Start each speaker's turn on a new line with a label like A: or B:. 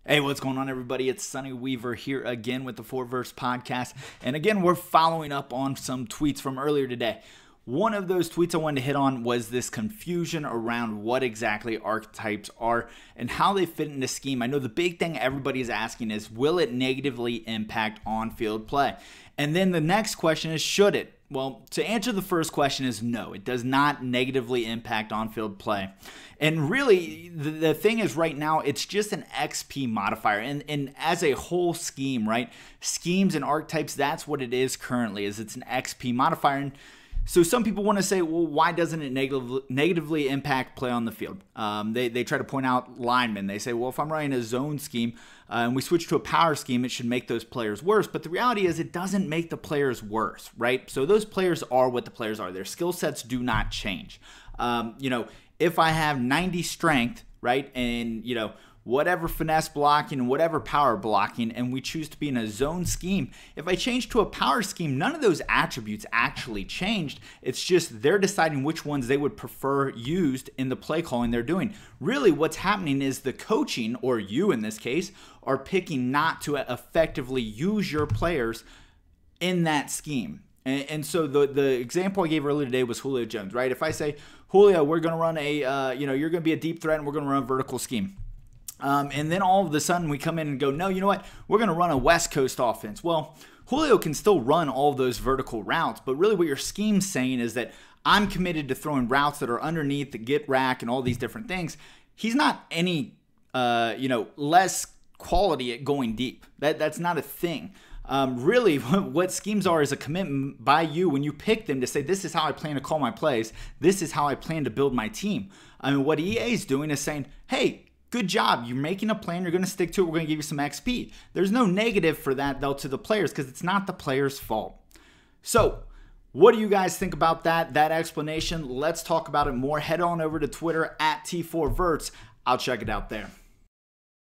A: Hey, what's going on, everybody? It's Sonny Weaver here again with the Four Verse Podcast. And again, we're following up on some tweets from earlier today. One of those tweets I wanted to hit on was this confusion around what exactly archetypes are and how they fit into scheme. I know the big thing everybody's asking is, will it negatively impact on-field play? And then the next question is, should it? Well, to answer the first question is no, it does not negatively impact on-field play. And really, the thing is right now, it's just an XP modifier. And as a whole scheme, right? Schemes and archetypes, that's what it is currently, is it's an XP modifier. And so some people want to say, well, why doesn't it negatively impact play on the field? They try to point out linemen. They say, well, if I'm running a zone scheme and we switch to a power scheme, it should make those players worse. But the reality is it doesn't make the players worse, right? So those players are what the players are. Their skill sets do not change. If I have 90 strength, right, and, whatever finesse blocking, whatever power blocking, and we choose to be in a zone scheme, if I change to a power scheme, none of those attributes actually changed. It's just they're deciding which ones they would prefer used in the play calling they're doing. Really, what's happening is the coaching, or you in this case, are picking not to effectively use your players in that scheme. And so the example I gave earlier today was Julio Jones, right? If I say, Julio, we're going to run you're going to be a deep threat and we're going to run a vertical scheme. And then all of a sudden we come in and go, no, you know what? We're going to run a West Coast offense. Well, Julio can still run all of those vertical routes, but really what your scheme's saying is that I'm committed to throwing routes that are underneath the get rack and all these different things. He's not any, less quality at going deep. That's not a thing. Really, what schemes are is a commitment by you when you pick them to say, this is how I plan to call my plays. This is how I plan to build my team. I mean, what EA is doing is saying, hey, good job. You're making a plan. You're going to stick to it. We're going to give you some XP. There's no negative for that, though, to the players because it's not the players' fault. So what do you guys think about that explanation? Let's talk about it more. Head on over to Twitter at T4Verts. I'll check it out there.